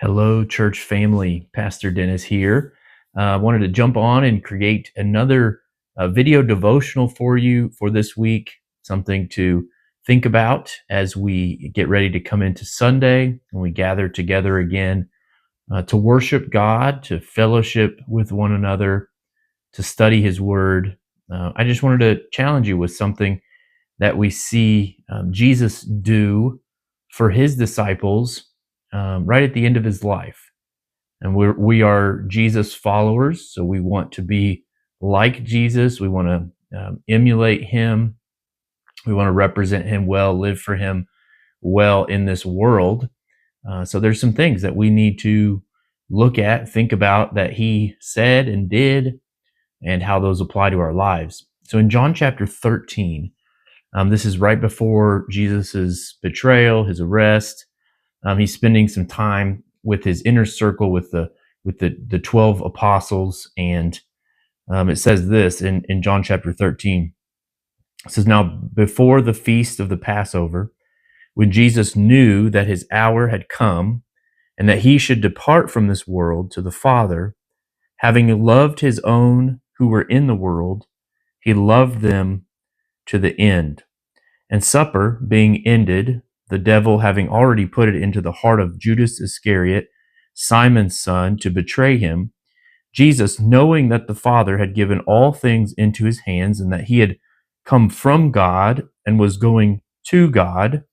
Hello, church family. Pastor Dennis here. I wanted to jump on and create another video devotional for you for this week, something to think about as we get ready to come into Sunday and we gather together again to worship God, to fellowship with one another, to study His Word. I just wanted to challenge you with something that we see Jesus do for His disciples right at the end of His life. And we are Jesus followers, so we want to be like Jesus. We want to emulate Him. We want to represent Him well, live for Him well in this world. So there's some things that we need to look at, think about that He said and did, and how those apply to our lives. So in John chapter 13, this is right before Jesus's betrayal, His arrest. He's spending some time with his inner circle, with the 12 apostles, and it says this in John chapter 13. It says, "Now before the feast of the Passover, when Jesus knew that his hour had come, and that he should depart from this world to the Father, having loved his own who were in the world, he loved them to the end. And supper being ended, the devil having already put it into the heart of Judas Iscariot, Simon's son, to betray him, Jesus, knowing that the Father had given all things into his hands, and that he had come from God and was going to God,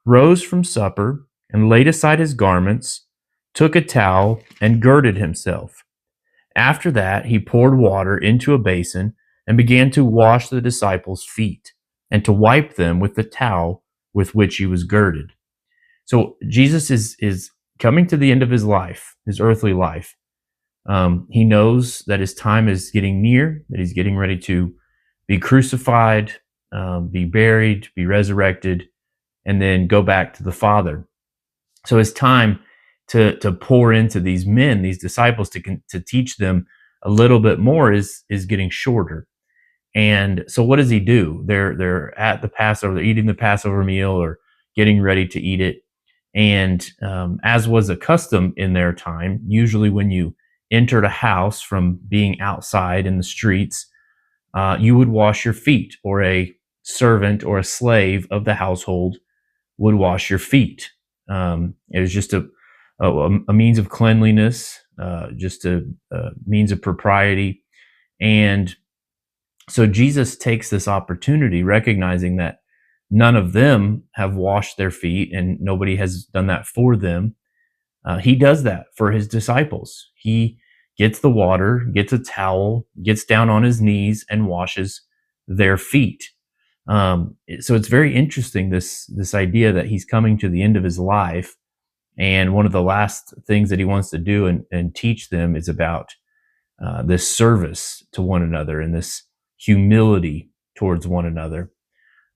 rose from supper and laid aside his garments, took a towel and girded himself. After that, he poured water into a basin and began to wash the disciples' feet and to wipe them with the towel with which he was girded." So Jesus is coming to the end of his life, his earthly life. He knows that his time is getting near, that he's getting ready to be crucified, be buried, be resurrected, and then go back to the Father. So his time to pour into these men, these disciples, to teach them a little bit more is getting shorter. And so what does he do? They're at the Passover, they're eating the Passover meal or getting ready to eat it. And as was a custom in their time, usually when you entered a house from being outside in the streets, you would wash your feet, or a servant or a slave of the household would wash your feet. It was just a means of cleanliness, just a means of propriety. And so Jesus takes this opportunity, recognizing that none of them have washed their feet and nobody has done that for them. He does that for his disciples. He gets the water, gets a towel, gets down on his knees and washes their feet. So it's very interesting, this idea that he's coming to the end of his life, and one of the last things that he wants to do and teach them is about this service to one another and this humility towards one another.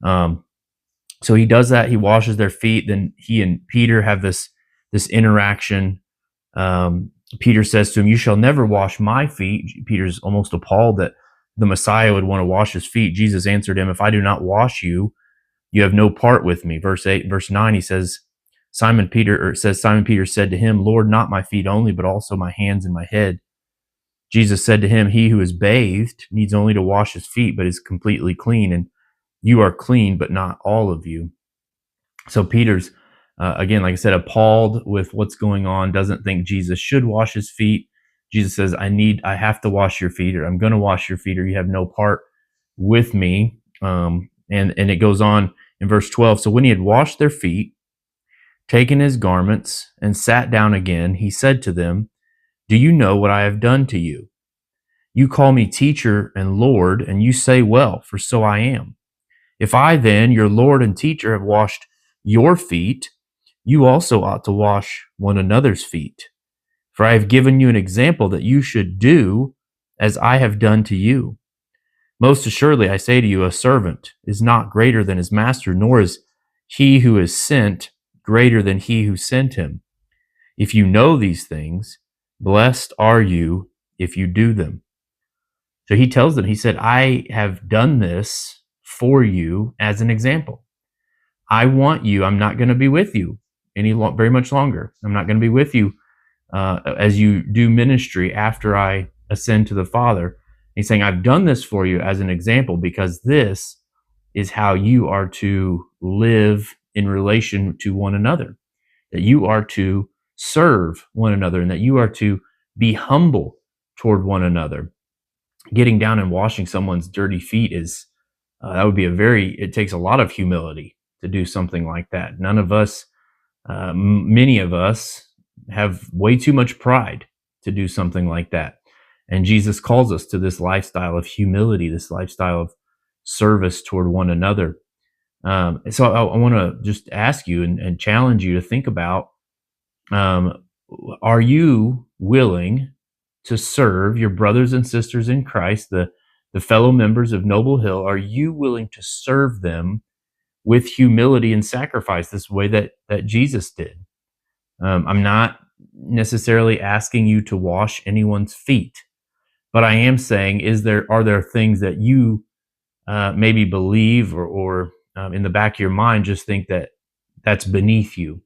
So he does that. He washes their feet. Then he and Peter have this interaction. Peter says to him, "You shall never wash my feet." Peter's almost appalled that the Messiah would want to wash his feet. Jesus answered him, "If I do not wash you, you have no part with me." Verse 9, he says, Simon Peter said to him, "Lord, not my feet only, but also my hands and my head." Jesus said to him, "He who is bathed needs only to wash his feet, but is completely clean. And you are clean, but not all of you." So Peter's, again, like I said, appalled with what's going on, doesn't think Jesus should wash his feet. Jesus says, I have to wash your feet, or I'm going to wash your feet, or you have no part with me. And it goes on in verse 12. "So when he had washed their feet, taken his garments, and sat down again, he said to them, 'Do you know what I have done to you? You call me teacher and Lord, and you say, well, for so I am. If I then, your Lord and teacher, have washed your feet, you also ought to wash one another's feet. For I have given you an example that you should do as I have done to you. Most assuredly, I say to you, a servant is not greater than his master, nor is he who is sent greater than he who sent him. If you know these things, blessed are you if you do them.'" So he tells them, he said, "I have done this for you as an example. I want you, I'm not going to be with you very much longer. I'm not going to be with you as you do ministry after I ascend to the Father. He's saying, I've done this for you as an example because this is how you are to live in relation to one another, that you are to serve one another, and that you are to be humble toward one another. Getting down and washing someone's dirty feet is that would be it takes a lot of humility to do something like that. None of us, many of us, have way too much pride to do something like that. And Jesus calls us to this lifestyle of humility, this lifestyle of service toward one another. So I want to just ask you and challenge you to think about, um, are you willing to serve your brothers and sisters in Christ, the fellow members of Noble Hill? Are you willing to serve them with humility and sacrifice, this way that Jesus did? I'm not necessarily asking you to wash anyone's feet, but I am saying, are there things that you maybe believe, or in the back of your mind just think that that's beneath you,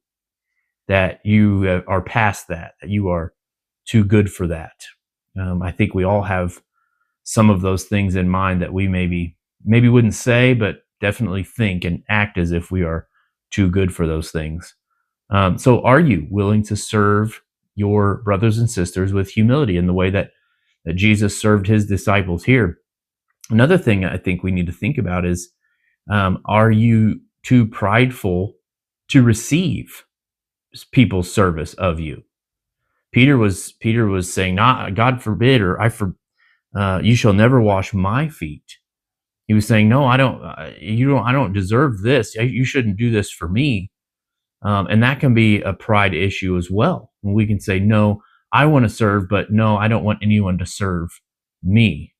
that you are past that you are too good for that? I think we all have some of those things in mind that we maybe wouldn't say, but definitely think and act as if we are too good for those things. So are you willing to serve your brothers and sisters with humility in the way that Jesus served his disciples here? Another thing I think we need to think about is, are you too prideful to receive people's service of you? Peter was saying, "Not God forbid, or you shall never wash my feet." He was saying, "No, I don't. I don't deserve this. You shouldn't do this for me." And that can be a pride issue as well. When we can say, "No, I want to serve, but no, I don't want anyone to serve me."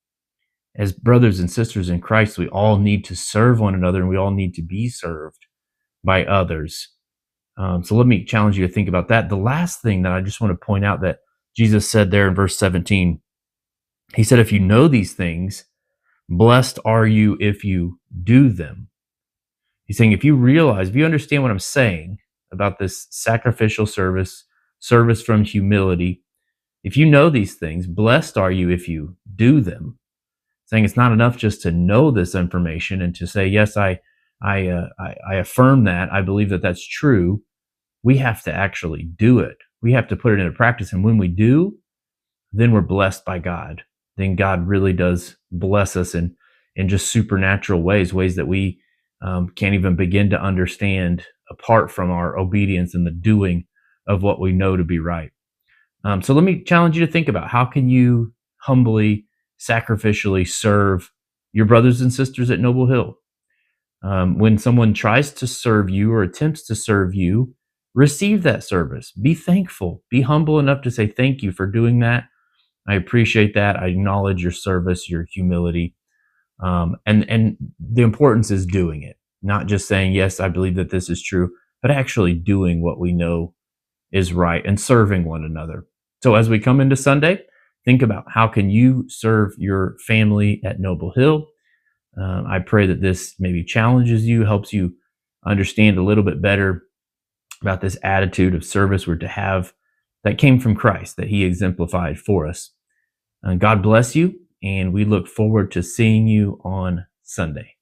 As brothers and sisters in Christ, we all need to serve one another, and we all need to be served by others. So let me challenge you to think about that. The last thing that I just want to point out that Jesus said there in verse 17, he said, if you know these things, blessed are you if you do them. He's saying, if you understand what I'm saying about this sacrificial service from humility, if you know these things, blessed are you if you do them. Saying it's not enough just to know this information and to say, yes, I affirm that. I believe that that's true. We have to actually do it. We have to put it into practice. And when we do, then we're blessed by God. Then God really does bless us in just supernatural ways that we can't even begin to understand apart from our obedience and the doing of what we know to be right. So let me challenge you to think about, how can you humbly, sacrificially serve your brothers and sisters at Noble Hill? When someone tries to serve you or attempts to serve you, receive that service. Be thankful. Be humble enough to say, thank you for doing that. I appreciate that. I acknowledge your service, your humility. And the importance is doing it, not just saying, yes, I believe that this is true, but actually doing what we know is right and serving one another. So as we come into Sunday, think about, how can you serve your family at Noble Hill? I pray that this maybe challenges you, helps you understand a little bit better about this attitude of service we're to have that came from Christ, that he exemplified for us. God bless you, and we look forward to seeing you on Sunday.